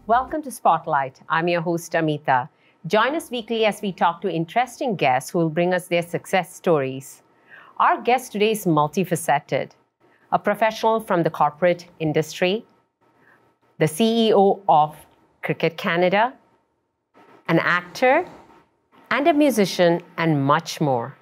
Welcome to Spotlight. I'm your host, Amitha. Join us weekly as we talk to interesting guests who will bring us their success stories. Our guest today is multifaceted, a professional from the corporate industry, the CEO of Cricket Canada, an actor, and a musician, and much more.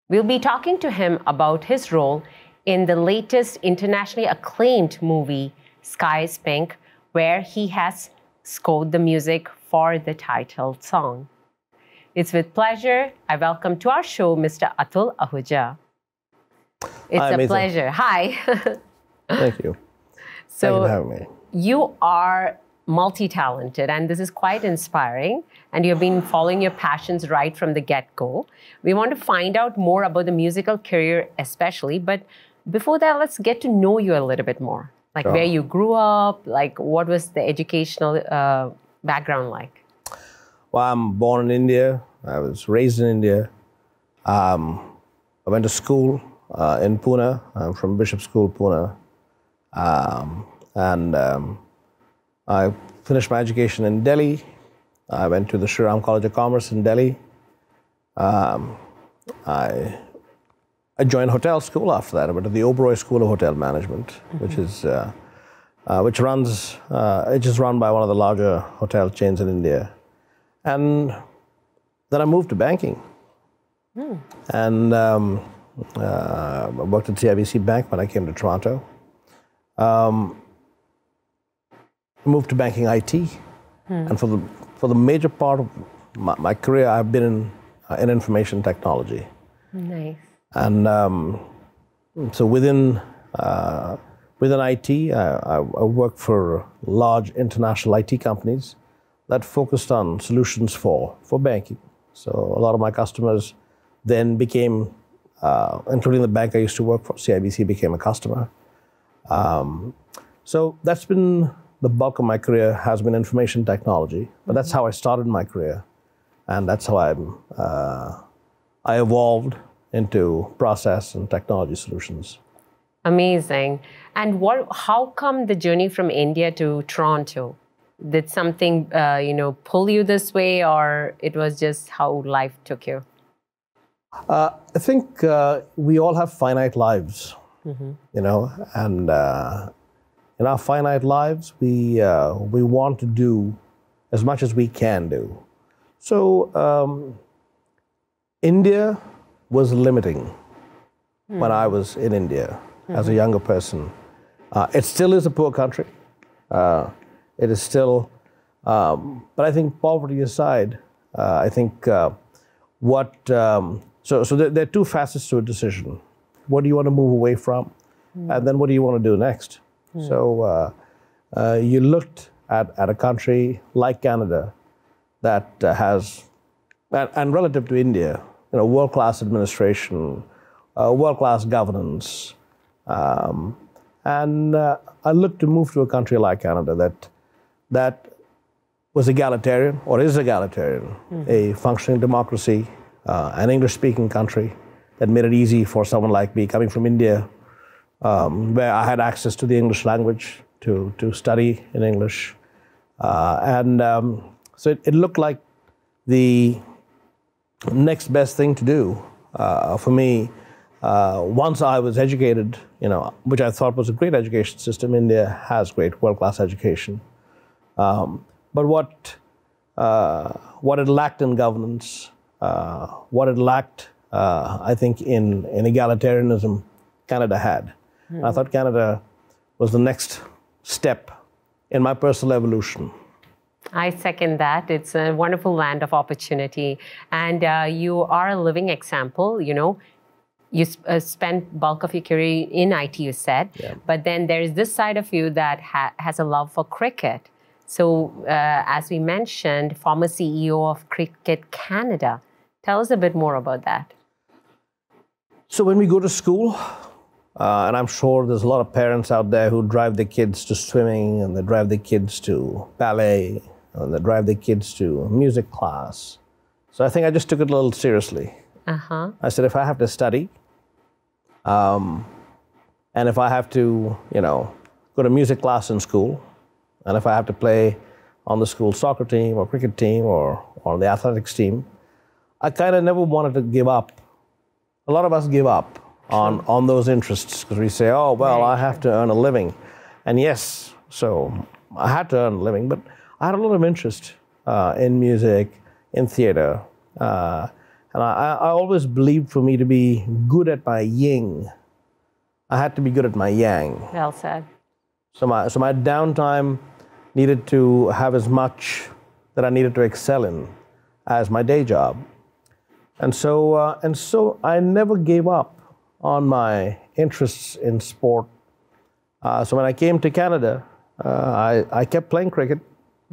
We'll be talking to him about his role in the latest internationally acclaimed movie, Sky is Pink, where he has scored the music for the title song. It's with pleasure I welcome to our show Mr. Atul Ahuja. It's Hi, a Amitha. pleasure. Hi. Thank you. So Thank you for having me. you are multi-talented, and this is quite inspiring, and you've been following your passions right from the get-go. We want to find out more about the musical career especially, but before that, let's get to know you a little bit more. Like Sure. where you grew up, like what was the educational background like? Well, I'm born in India. I was raised in India. I went to school in Pune. I'm from Bishop School, Pune. I finished my education in Delhi. I went to the Shri Ram College of Commerce in Delhi. I joined hotel school after that. I went to the Oberoi School of Hotel Management, which is run by one of the larger hotel chains in India. And then I moved to banking. And I worked at CIBC Bank when I came to Toronto. Moved to banking IT. And for the major part of my career, I've been in information technology. Nice. And so within IT, I worked for large international IT companies that focused on solutions for banking. So a lot of my customers then became, including the bank I used to work for, CIBC became a customer. So that's been the bulk of my career, has been information technology. But that's how I started my career. And that's how I evolved into process and technology solutions. Amazing. And how come the journey from India to Toronto? Did something, pull you this way, or it was just how life took you? I think we all have finite lives, and in our finite lives, we want to do as much as we can do. So India was limiting when I was in India as a younger person. It still is a poor country. It is still, but I think poverty aside, I think so there are two facets to a decision. What do you want to move away from? And then what do you want to do next? So you looked at a country like Canada that has, and relative to India, world-class administration, world-class governance. And I looked to move to a country like Canada that was egalitarian, or is egalitarian, a functioning democracy, an English-speaking country that made it easy for someone like me coming from India, where I had access to the English language to study in English. So it looked like the next best thing to do for me. Once I was educated, which I thought was a great education system. India has great world-class education. But what it lacked in governance, what it lacked, I think, in egalitarianism, Canada had. And I thought Canada was the next step in my personal evolution. I second that. It's a wonderful land of opportunity. And you are a living example, You spent bulk of your career in IT, you said. Yeah. But then there's this side of you that has a love for cricket. So as we mentioned, former CEO of Cricket Canada. Tell us a bit more about that. So when we go to school, and I'm sure there's a lot of parents out there who drive their kids to swimming, and they drive their kids to ballet, and they drive their kids to music class. So I think I just took it a little seriously. I said, if I have to study, and if I have to, go to music class in school, and if I have to play on the school soccer team or cricket team or the athletics team, I kind of never wanted to give up. A lot of us give up on those interests because we say, oh, well, I have to earn a living. And yes, so I had to earn a living, but I had a lot of interest in music, in theater. And I always believed for me to be good at my yin, I had to be good at my yang. Well said. So my downtime needed to have as much that I needed to excel in as my day job. And so I never gave up on my interests in sport. So when I came to Canada, I kept playing cricket.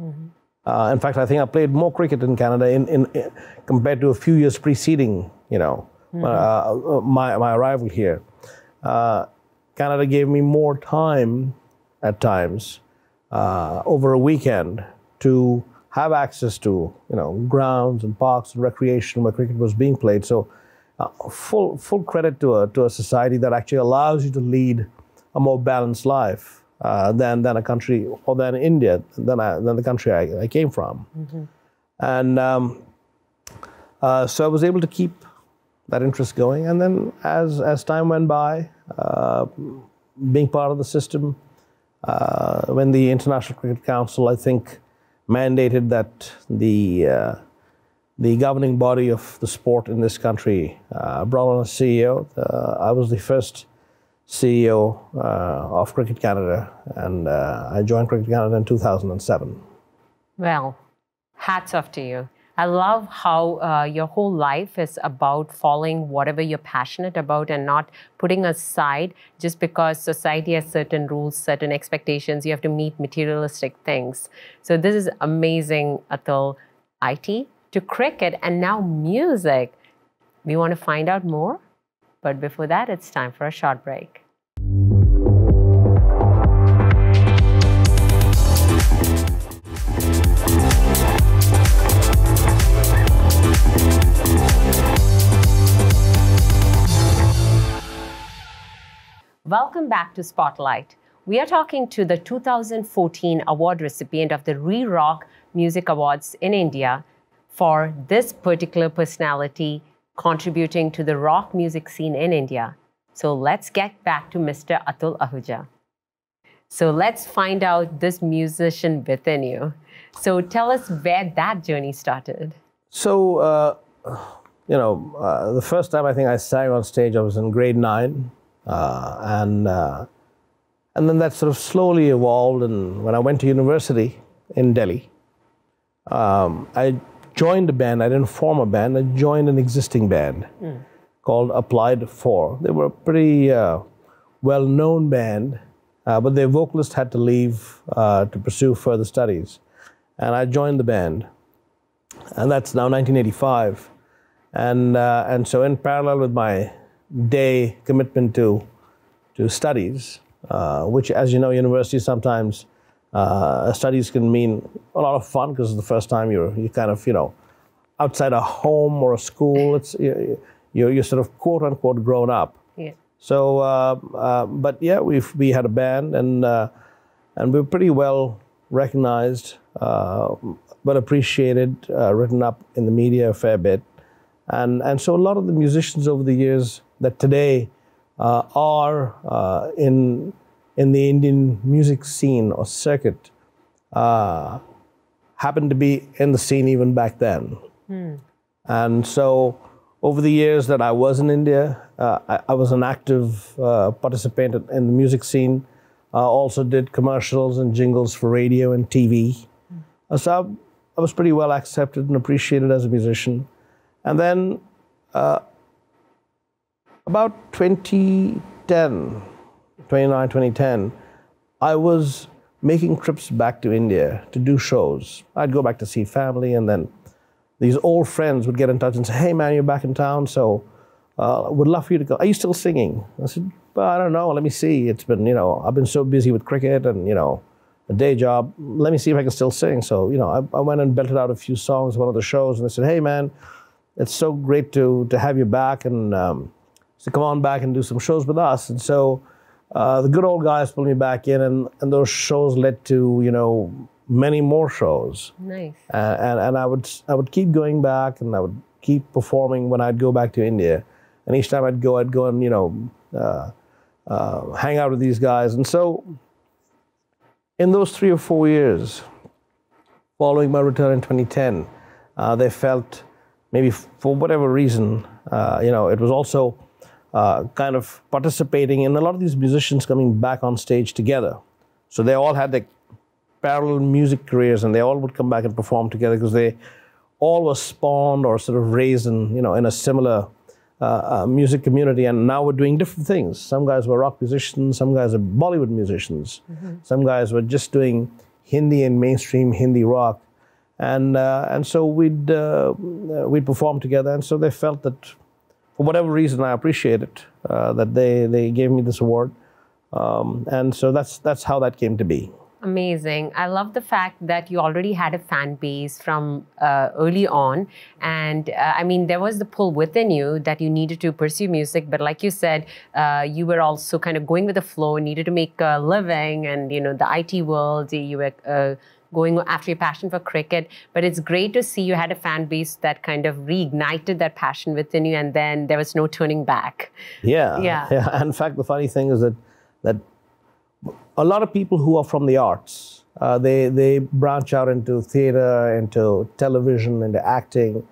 Mm-hmm. In fact, I think I played more cricket in Canada in compared to a few years preceding, my arrival here. Canada gave me more time at times over a weekend to have access to grounds and parks and recreation where cricket was being played. So full credit to a society that actually allows you to lead a more balanced life than a country, or than India, than the country I came from. Mm-hmm. And so I was able to keep that interest going. And then as time went by, being part of the system, when the International Cricket Council, I think, mandated that the governing body of the sport in this country brought on a CEO. I was the first CEO of Cricket Canada, and I joined Cricket Canada in 2007. Well, hats off to you. I love how your whole life is about following whatever you're passionate about and not putting aside just because society has certain rules, certain expectations. You have to meet materialistic things. So this is amazing, Atul. IT to cricket and now music. We want to find out more. But before that, it's time for a short break. Welcome back to Spotlight. We are talking to the 2014 award recipient of the Re-Rock Music Awards in India for this particular personality contributing to the rock music scene in India. So let's get back to Mr. Atul Ahuja. So let's find out this musician within you. So tell us where that journey started. So, the first time I think I sang on stage, I was in grade 9. And then that sort of slowly evolved. And when I went to university in Delhi, I joined a band. I didn't form a band. I joined an existing band called Applied 4. They were a pretty well-known band, but their vocalist had to leave to pursue further studies. And I joined the band. And that's now 1985. And so in parallel with my day commitment to studies, which, as you know, university sometimes studies can mean a lot of fun because it's the first time you're kind of outside a home or a school. It's you're sort of quote unquote grown up. Yeah. So, but yeah, we had a band and we were pretty well recognized, but appreciated, written up in the media a fair bit, and so a lot of the musicians over the years that today are in the Indian music scene or circuit happened to be in the scene even back then. And so over the years that I was in India, I was an active participant in the music scene. Also did commercials and jingles for radio and TV. So I was pretty well accepted and appreciated as a musician. And then about 2010, I was making trips back to India to do shows. I'd go back to see family, and then these old friends would get in touch and say, hey man, you're back in town, so would love for you to go. Are you still singing? I said, well, I don't know, let me see. It's been, I've been so busy with cricket and, a day job. Let me see if I can still sing. So, I went and belted out a few songs at one of the shows, and I said, hey man, it's so great to have you back, and so come on back and do some shows with us. And so the good old guys pulled me back in, and those shows led to, many more shows. Nice. And I would keep going back, and I would keep performing when I'd go back to India. And each time I'd go and, you know, hang out with these guys. And so in those 3 or 4 years, following my return in 2010, they felt maybe for whatever reason, you know, it was also kind of participating in a lot of these musicians coming back on stage together. So they all had their parallel music careers, and they all would come back and perform together because they all were spawned or sort of raised in, you know, in a similar music community, and now we're doing different things. Some guys were rock musicians, some guys are Bollywood musicians, some guys were just doing Hindi and mainstream Hindi rock, and so we'd perform together. And so they felt that, for whatever reason, I appreciate it, that they gave me this award, and so that's how that came to be. Amazing. I love the fact that you already had a fan base from early on. And I mean, there was the pull within you that you needed to pursue music. But like you said, you were also kind of going with the flow, needed to make a living. And, you know, the IT world, you were going after your passion for cricket. But it's great to see you had a fan base that kind of reignited that passion within you. And then there was no turning back. Yeah. In fact, the funny thing is that a lot of people who are from the arts, they branch out into theater, into television, into acting.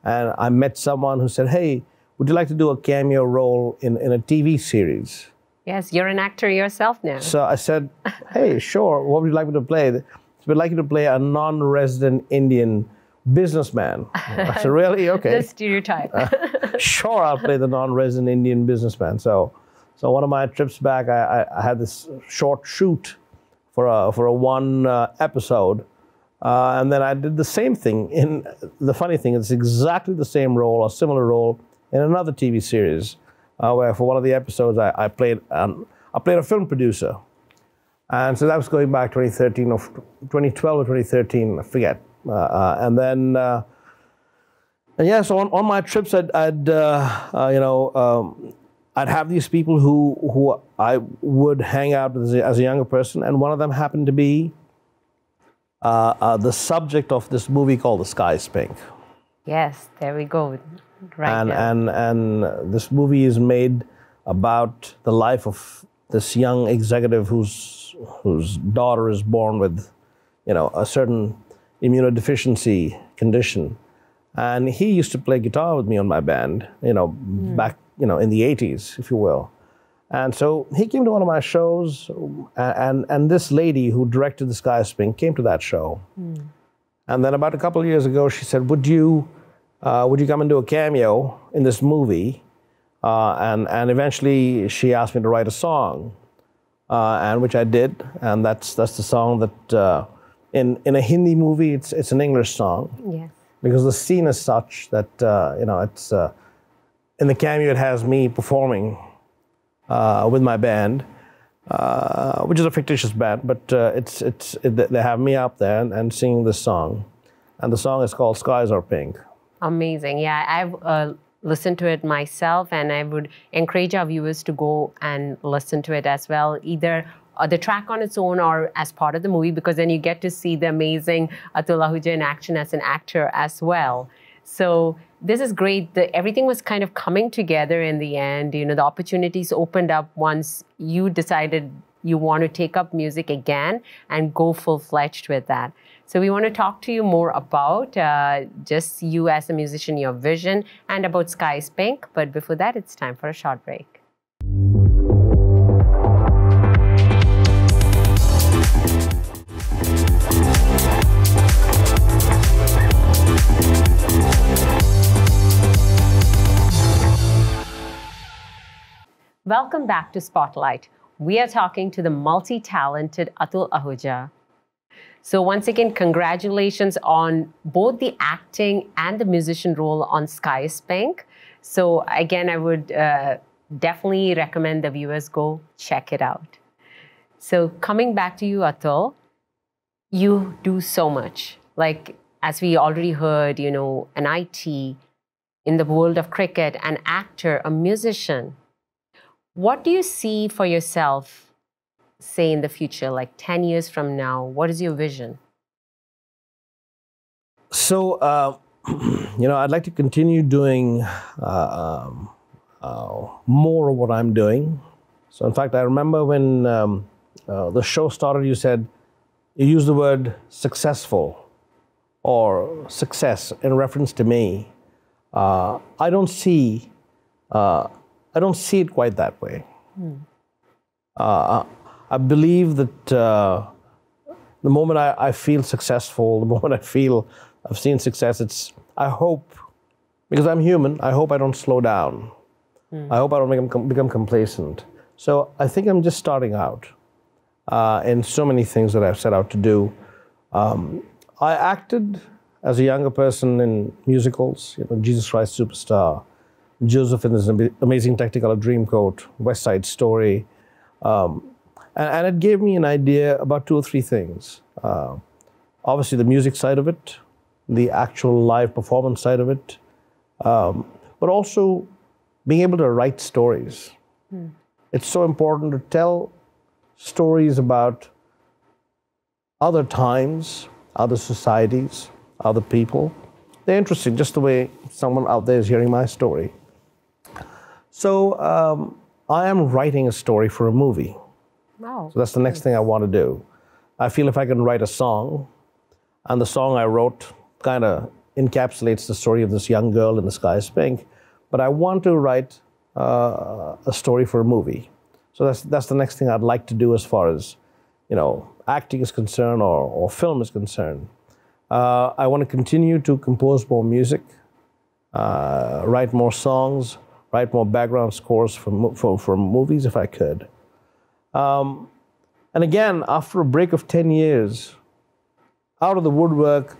And I met someone who said, "Hey, would you like to do a cameo role in a TV series?" Yes, you're an actor yourself now. So I said, "Hey, sure. What would you like me to play?" So we'd like you to play a non-resident Indian businessman. I said, "Really? Okay." The stereotype. Sure, I'll play the non-resident Indian businessman. So one of my trips back, I had this short shoot for a one episode, and then I did the same thing. The funny thing, it's exactly the same role, or similar role, in another TV series, where for one of the episodes I played a film producer, and so that was going back 2013 or 2012 or 2013, I forget. And then, and yeah, so on my trips, I'd you know. I'd have these people who I would hang out with as a younger person, and one of them happened to be the subject of this movie called The Sky is Pink. Yes, there we go. Right. And this movie is made about the life of this young executive whose daughter is born with, you know, a certain immunodeficiency condition, and he used to play guitar with me on my band, you know, back, you know, in the 80s, if you will. And so he came to one of my shows, and this lady who directed The Sky is Pink came to that show. And then about a couple of years ago, she said, would you come and do a cameo in this movie? And eventually she asked me to write a song, and which I did. And that's the song that, in a Hindi movie, it's an English song. Yes. Because the scene is such that, you know, it's, in the cameo, it has me performing with my band, which is a fictitious band, but they have me up there and singing this song. And the song is called Skies Are Pink. Amazing. Yeah, I've listened to it myself, and I would encourage our viewers to go and listen to it as well, either the track on its own or as part of the movie, because then you get to see the amazing Atul Ahuja in action as an actor as well. So this is great. Everything was kind of coming together in the end. You know, the opportunities opened up once you decided you want to take up music again and go full-fledged with that. So we want to talk to you more about just you as a musician, your vision, and about Sky is Pink. But before that, it's time for a short break. Welcome back to Spotlight. We are talking to the multi-talented Atul Ahuja. So once again, congratulations on both the acting and the musician role on Sky is Pink. So again, I would definitely recommend the viewers go check it out. So coming back to you, Atul, you do so much. Like, as we already heard, you know, an IT in the world of cricket, an actor, a musician. What do you see for yourself, say, in the future, like 10 years from now? What is your vision? So, I'd like to continue doing more of what I'm doing. So, in fact, I remember when the show started, you used the word successful or success in reference to me. I don't see it quite that way. I believe that the moment I feel successful, the moment I feel I've seen success, I hope, because I'm human, I hope I don't slow down. I hope I don't become complacent. So I think I'm just starting out in so many things that I've set out to do. I acted as a younger person in musicals, Jesus Christ Superstar, Joseph in His Amazing Technicolor Dreamcoat, West Side Story. And it gave me an idea about 2 or 3 things. Obviously, the music side of it, the actual live performance side of it, but also being able to write stories. It's so important to tell stories about other times, other societies, other people. They're interesting, just the way someone out there is hearing my story. So I am writing a story for a movie. Wow. So that's the next thing I want to do. I feel if I can write a song, and the song I wrote kind of encapsulates the story of this young girl in The Sky is Pink, but I want to write a story for a movie. So that's the next thing I'd like to do as far as, acting is concerned or film is concerned. I want to continue to compose more music, write more songs, write more background scores for movies if I could. And again, after a break of 10 years, out of the woodwork,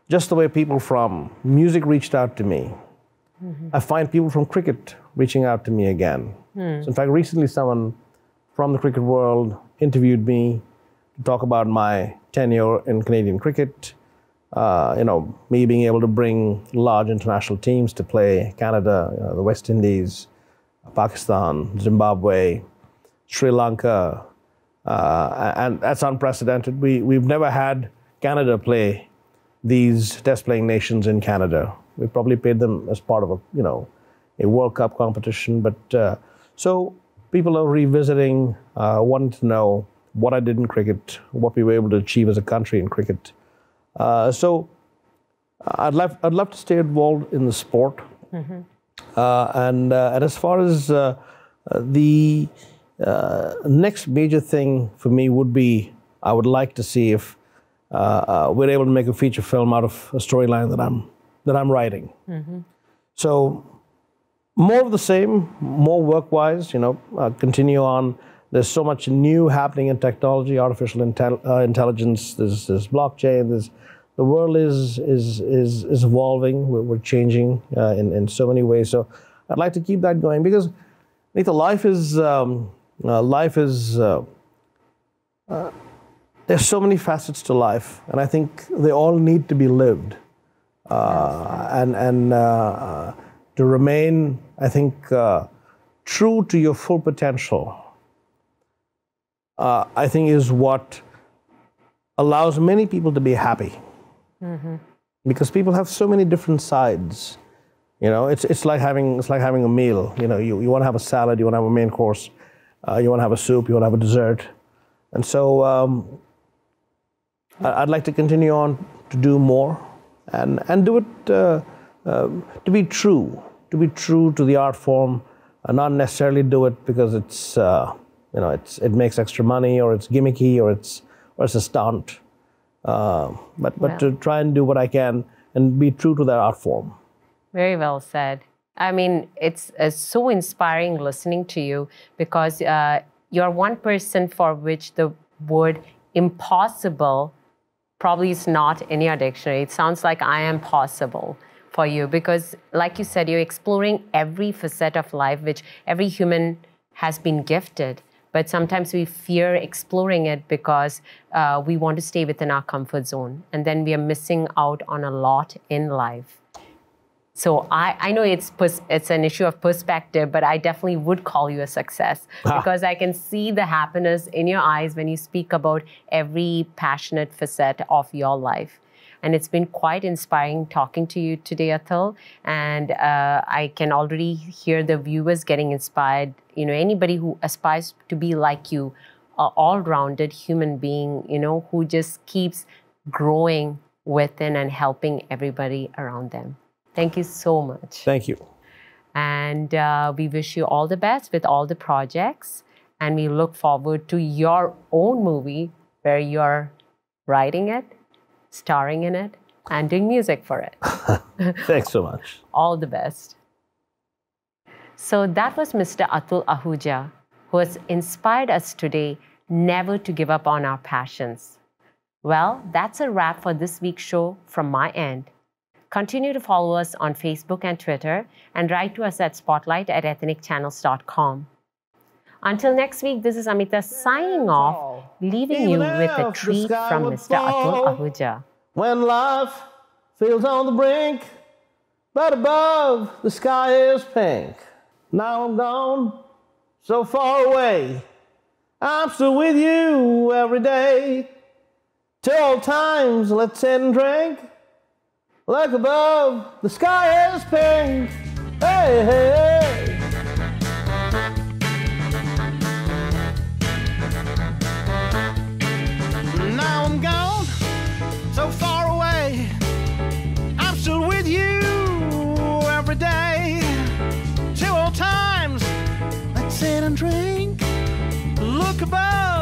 just the way people from music reached out to me, I find people from cricket reaching out to me again. So in fact, recently someone from the cricket world interviewed me to talk about my tenure in Canadian cricket, me being able to bring large international teams to play Canada, the West Indies, Pakistan, Zimbabwe, Sri Lanka, and that's unprecedented. We've never had Canada play these test-playing nations in Canada. We probably played them as part of a World Cup competition. But so people are revisiting, wanting to know what I did in cricket, what we were able to achieve as a country in cricket. So I'd love to stay involved in the sport. And as far as the next major thing for me would be, I would like to see if we're able to make a feature film out of a storyline that I'm writing. So more of the same, more work-wise, continue on. There's so much new happening in technology, artificial intelligence. There's blockchain. The world is evolving. We're changing in so many ways. So I'd like to keep that going because, Amitha, there's so many facets to life, and I think they all need to be lived. And to remain, I think, true to your full potential, I think is what allows many people to be happy. Because people have so many different sides. It's like having a meal. You want to have a salad, you want to have a main course, you want to have a soup, you want to have a dessert. And so I'd like to continue on to do more and do it to be true to the art form, and not necessarily do it because it makes extra money or it's gimmicky or it's a stunt. But to try and do what I can and be true to that art form. Very well said. I mean, it's so inspiring listening to you because you're one person for which the word impossible probably is not in your dictionary. It sounds like I am possible for you because, like you said, you're exploring every facet of life, which every human has been gifted. But sometimes we fear exploring it because we want to stay within our comfort zone. And then we are missing out on a lot in life. So I know it's an issue of perspective, but I definitely would call you a success because I can see the happiness in your eyes when you speak about every passionate facet of your life. And it's been quite inspiring talking to you today, Atul. And I can already hear the viewers getting inspired. You know, anybody who aspires to be like you, an all-rounded human being, you know, who just keeps growing within and helping everybody around them. Thank you so much. Thank you. And we wish you all the best with all the projects. And we look forward to your own movie where you're writing it, starring in it, and doing music for it. Thanks so much. All the best. So that was Mr. Atul Ahuja, who has inspired us today never to give up on our passions. Well, that's a wrap for this week's show from my end. Continue to follow us on Facebook and Twitter, and write to us at spotlight@ethnicchannels.com. Until next week, this is Amitha signing off, leaving you with a treat from Mr. Atul Ahuja. When life feels on the brink, but above the sky is pink. Now I'm gone, so far away. I'm still with you every day. Till old times, let's sit and drink. Look above, the sky is pink. Hey, hey, hey. Now I'm gone, so far away. I'm still with you every day. Till old times, let's sit and drink. Look above.